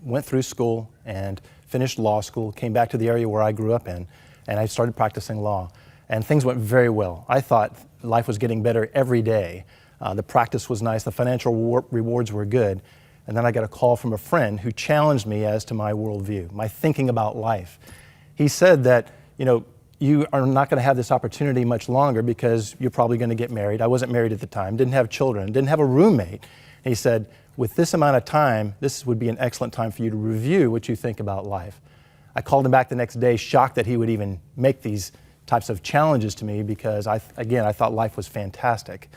went through school and finished law school, came back to the area where I grew up in, and I started practicing law. And things went very well. I thought life was getting better every day. The practice was nice, the financial rewards were good. And then I got a call from a friend who challenged me as to my worldview, my thinking about life. He said that, you are not going to have this opportunity much longer because you're probably going to get married. I wasn't married at the time, didn't have children, didn't have a roommate. And he said, with this amount of time, this would be an excellent time for you to review what you think about life. I called him back the next day, shocked that he would even make these types of challenges to me because, I thought life was fantastic.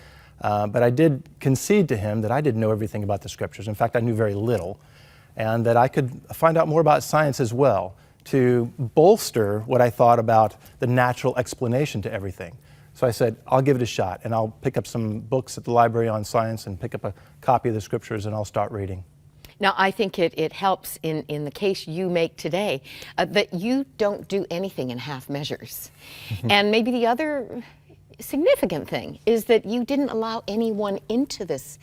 But I did concede to him that I didn't know everything about the scriptures. In fact, I knew very little, and that I could find out more about science as well to bolster what I thought about the natural explanation to everything. So I said, I'll give it a shot, and I'll pick up some books at the library on science and pick up a copy of the scriptures, and I'll start reading. Now, I think it helps in the case you make today that you don't do anything in half measures. And maybe the other significant thing is that you didn't allow anyone into this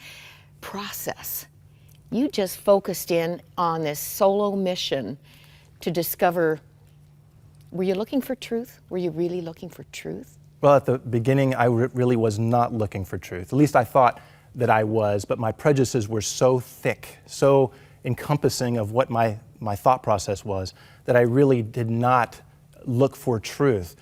process. You just focused in on this solo mission to discover, were you looking for truth? Were you really looking for truth? Well, at the beginning, I really was not looking for truth. At least I thought that I was, but my prejudices were so thick, so encompassing of what my thought process was, that I really did not look for truth.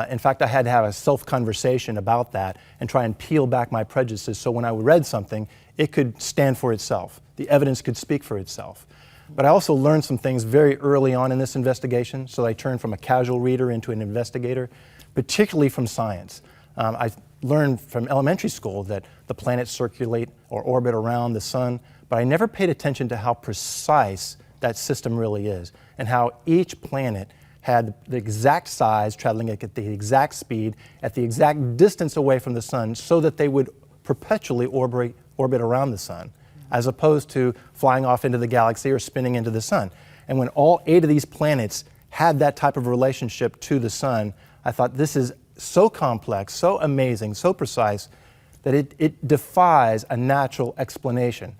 In fact, I had to have a self-conversation about that and try and peel back my prejudices so when I read something, it could stand for itself. The evidence could speak for itself. But I also learned some things very early on in this investigation, so I turned from a casual reader into an investigator, particularly from science. I learned from elementary school that the planets circulate or orbit around the sun, but I never paid attention to how precise that system really is and how each planet had the exact size, traveling at the exact speed, at the exact distance away from the sun, so that they would perpetually orbit around the sun, as opposed to flying off into the galaxy or spinning into the sun. And when all 8 of these planets had that type of relationship to the sun, I thought, this is so complex, so amazing, so precise, that it defies a natural explanation.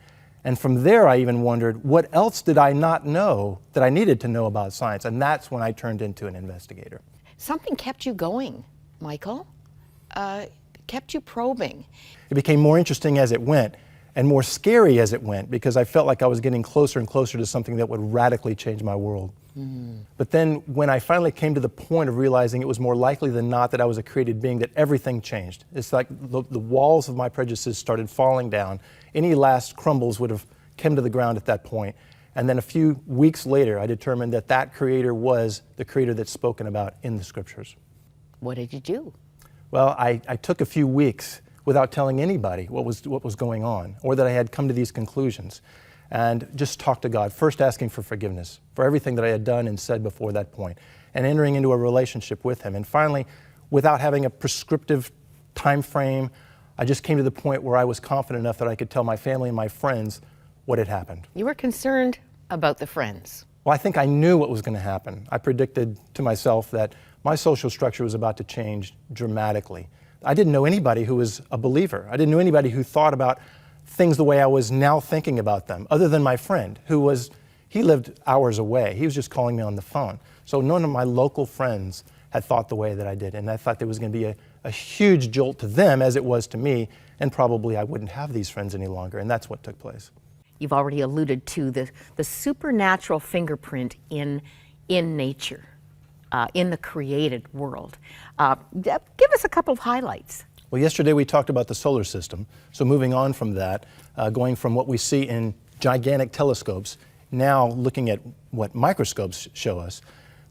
And from there, I even wondered, what else did I not know that I needed to know about science? And that's when I turned into an investigator. Something kept you going, Michael. Kept you probing. It became more interesting as it went and more scary as it went, because I felt like I was getting closer and closer to something that would radically change my world. But then when I finally came to the point of realizing it was more likely than not that I was a created being, that everything changed. It's like the walls of my prejudices started falling down. Any last crumbles would have come to the ground at that point. And then a few weeks later, I determined that that creator was the creator that's spoken about in the scriptures. What did you do? Well, I took a few weeks without telling anybody what was going on, or that I had come to these conclusions, and just talked to God, first asking for forgiveness for everything that I had done and said before that point, and entering into a relationship with Him. And finally, without having a prescriptive time frame, I just came to the point where I was confident enough that I could tell my family and my friends what had happened. You were concerned about the friends. Well, I think I knew what was going to happen. I predicted to myself that my social structure was about to change dramatically. I didn't know anybody who was a believer. I didn't know anybody who thought about things the way I was now thinking about them, other than my friend, he lived hours away. He was just calling me on the phone. So none of my local friends had thought the way that I did, and I thought there was going to be a huge jolt to them, as it was to me, and probably I wouldn't have these friends any longer, and that's what took place. You've already alluded to the supernatural fingerprint in nature, in the created world. Give us a couple of highlights. Well, yesterday we talked about the solar system. So moving on from that, going from what we see in gigantic telescopes, now looking at what microscopes show us,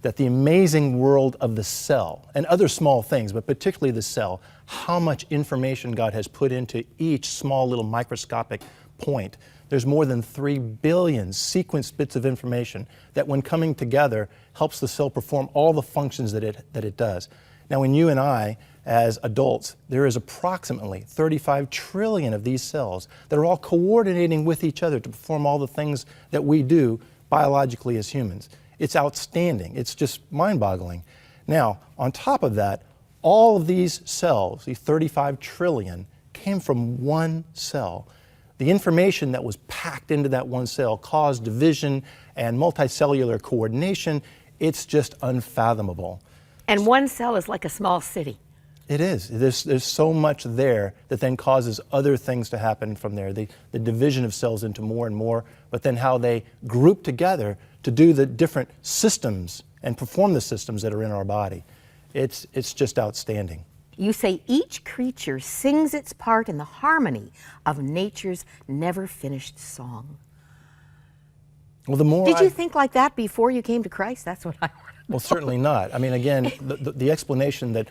that the amazing world of the cell and other small things, but particularly the cell, how much information God has put into each small little microscopic point. There's more than 3 billion sequenced bits of information that, when coming together, helps the cell perform all the functions that it does. Now, in you and I, as adults, there is approximately 35 trillion of these cells that are all coordinating with each other to perform all the things that we do biologically as humans. It's outstanding. It's just mind-boggling. Now, on top of that, all of these cells, these 35 trillion, came from one cell. the information that was packed into that one cell caused division and multicellular coordination. It's just unfathomable. And one cell is like a small city. It is. There's so much there that then causes other things to happen from there. The division of cells into more and more, but then how they group together to do the different systems and perform the systems that are in our body. It's just outstanding. You say each creature sings its part in the harmony of nature's never-finished song. Well, the more Did you think like that before you came to Christ? That's what I want to know. Well, certainly not. I mean, again, the explanation that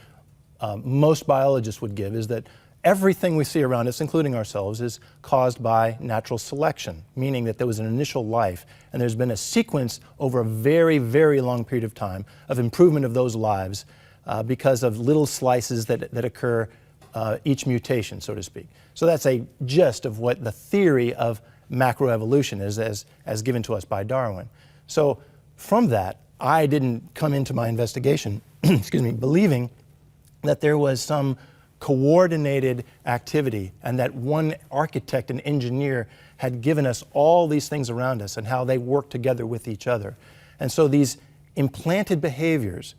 most biologists would give is that everything we see around us, including ourselves, is caused by natural selection, meaning that there was an initial life, and there's been a sequence over a very, very long period of time of improvement of those lives because of little slices that occur each mutation, so to speak. So that's a gist of what the theory of macroevolution is as given to us by Darwin. So from that, I didn't come into my investigation, excuse me, believing that there was some coordinated activity and that one architect and engineer had given us all these things around us and how they work together with each other. And so these implanted behaviors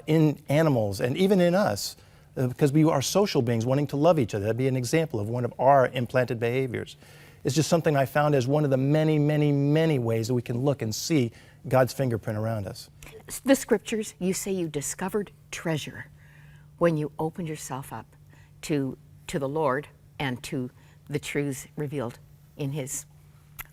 in animals and even in us, because we are social beings wanting to love each other, that'd be an example of one of our implanted behaviors. It's just something I found as one of the many, many, many ways that we can look and see God's fingerprint around us. The scriptures, you say you discovered treasure when you opened yourself up to the Lord and to the truths revealed in His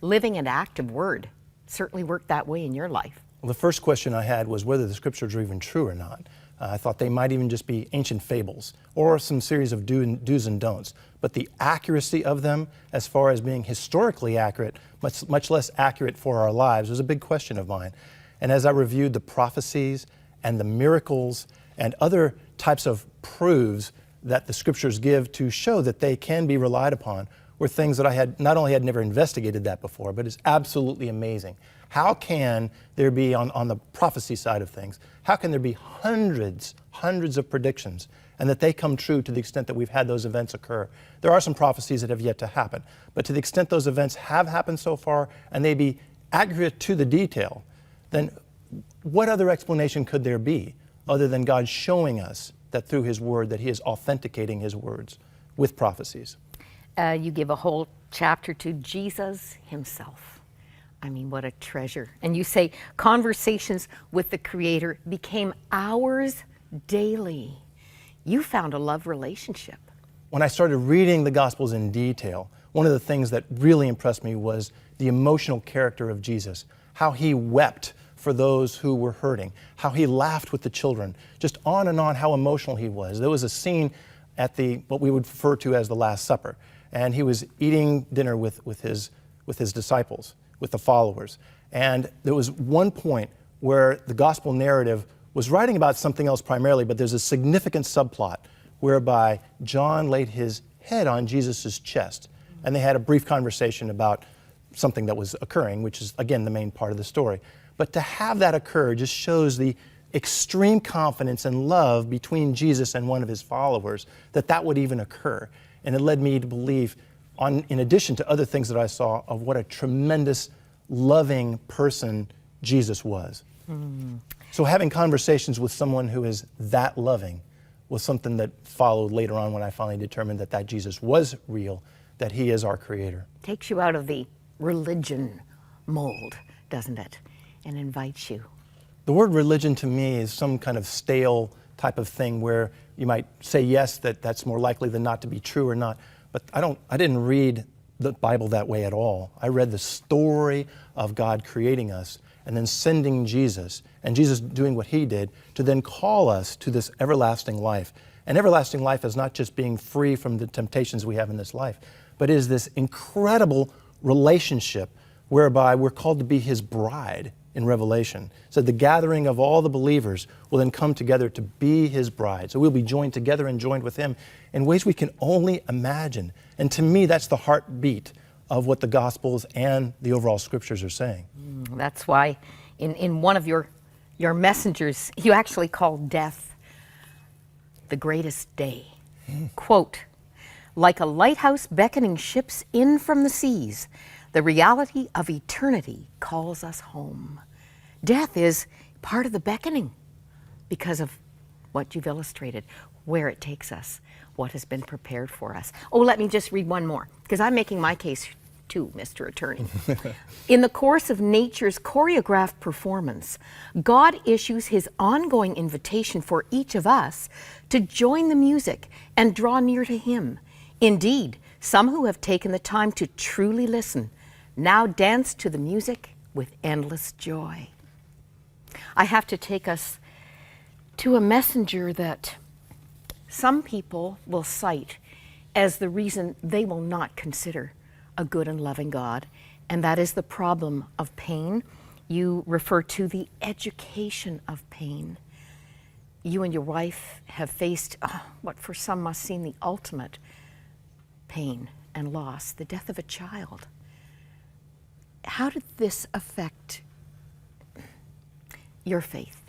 living and active Word. Certainly worked that way in your life. Well, the first question I had was whether the scriptures are even true or not. I thought they might even just be ancient fables or some series of do's and don'ts. But the accuracy of them, as far as being historically accurate, much less accurate for our lives, was a big question of mine. And as I reviewed the prophecies and the miracles and other types of proofs that the scriptures give to show that they can be relied upon, were things that I had not only had never investigated that before, but it's absolutely amazing. How can there be, on the prophecy side of things, how can there be hundreds of predictions and that they come true to the extent that we've had those events occur? There are some prophecies that have yet to happen, but to the extent those events have happened so far and they be accurate to the detail, then what other explanation could there be other than God showing us that through His Word that He is authenticating His words with prophecies? You give a whole chapter to Jesus Himself. I mean, what a treasure. And you say conversations with the Creator became ours daily. You found a love relationship. When I started reading the Gospels in detail, one of the things that really impressed me was the emotional character of Jesus, how He wept for those who were hurting, how He laughed with the children, just on and on how emotional He was. There was a scene at what we would refer to as the Last Supper, and He was eating dinner with His disciples, with the followers. And there was one point where the gospel narrative was writing about something else primarily, but there's a significant subplot whereby John laid his head on Jesus' chest, and they had a brief conversation about something that was occurring, which is, again, the main part of the story. But to have that occur just shows the extreme confidence and love between Jesus and one of His followers, that would even occur. And it led me to believe, in addition to other things that I saw, of what a tremendous, loving person Jesus was. So having conversations with someone who is that loving was something that followed later on when I finally determined that Jesus was real, that He is our Creator. Takes you out of the religion mold, doesn't it? And invites you. The word religion to me is some kind of stale type of thing where you might say yes, that's more likely than not to be true or not. But I didn't read the Bible that way at all. I read the story of God creating us and then sending Jesus, and Jesus doing what He did to then call us to this everlasting life. And everlasting life is not just being free from the temptations we have in this life, but is this incredible relationship whereby we're called to be His bride in Revelation. So the gathering of all the believers will then come together to be His bride. So we'll be joined together and joined with Him in ways we can only imagine. And to me, that's the heartbeat of what the Gospels and the overall Scriptures are saying. That's why in one of your messengers, you actually called death the greatest day. Quote, Like a lighthouse beckoning ships in from the seas, the reality of eternity calls us home. Death is part of the beckoning because of what you've illustrated, where it takes us, what has been prepared for us. Oh, let me just read one more, because I'm making my case too, Mr. Attorney. In the course of nature's choreographed performance, God issues his ongoing invitation for each of us to join the music and draw near to him. Indeed, some who have taken the time to truly listen now dance to the music with endless joy. I have to take us to a messenger that some people will cite as the reason they will not consider a good and loving God, and that is the problem of pain. You refer to the education of pain. You and your wife have faced what for some must seem the ultimate pain and loss, the death of a child. How did this affect your faith,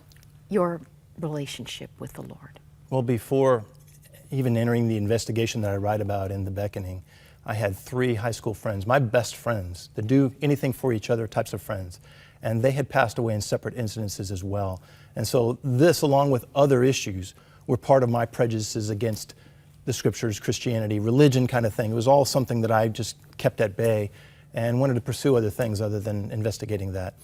your relationship with the Lord? Well, before even entering the investigation that I write about in The Beckoning, I had 3 high school friends, my best friends, that do anything for each other types of friends. And they had passed away in separate incidences as well. And so this, along with other issues, were part of my prejudices against the scriptures, Christianity, religion kind of thing. It was all something that I just kept at bay and wanted to pursue other things other than investigating that.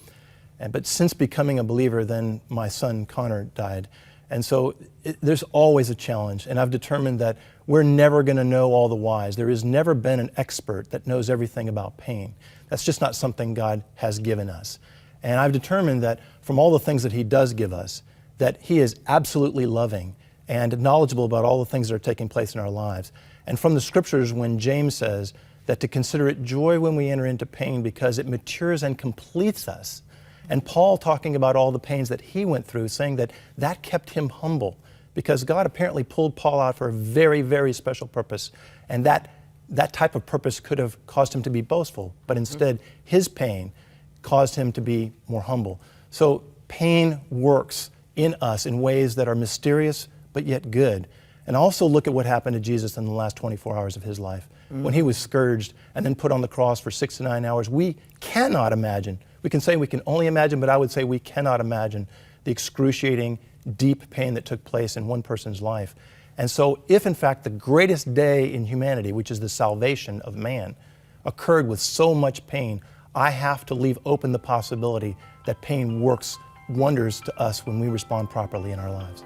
But since becoming a believer, then my son Connor died. And so there's always a challenge, and I've determined that we're never going to know all the whys. There has never been an expert that knows everything about pain. That's just not something God has given us. And I've determined that from all the things that he does give us, that he is absolutely loving and knowledgeable about all the things that are taking place in our lives. And from the scriptures, when James says that to consider it joy when we enter into pain because it matures and completes us, and Paul talking about all the pains that he went through, saying that that kept him humble because God apparently pulled Paul out for a very, very special purpose. And that type of purpose could have caused him to be boastful, but instead his pain caused him to be more humble. So pain works in us in ways that are mysterious but yet good. And also look at what happened to Jesus in the last 24 hours of his life. When he was scourged and then put on the cross for 6 to 9 hours, we cannot imagine. We can say we can only imagine, but I would say we cannot imagine the excruciating, deep pain that took place in one person's life. And so if in fact the greatest day in humanity, which is the salvation of man, occurred with so much pain, I have to leave open the possibility that pain works wonders to us when we respond properly in our lives.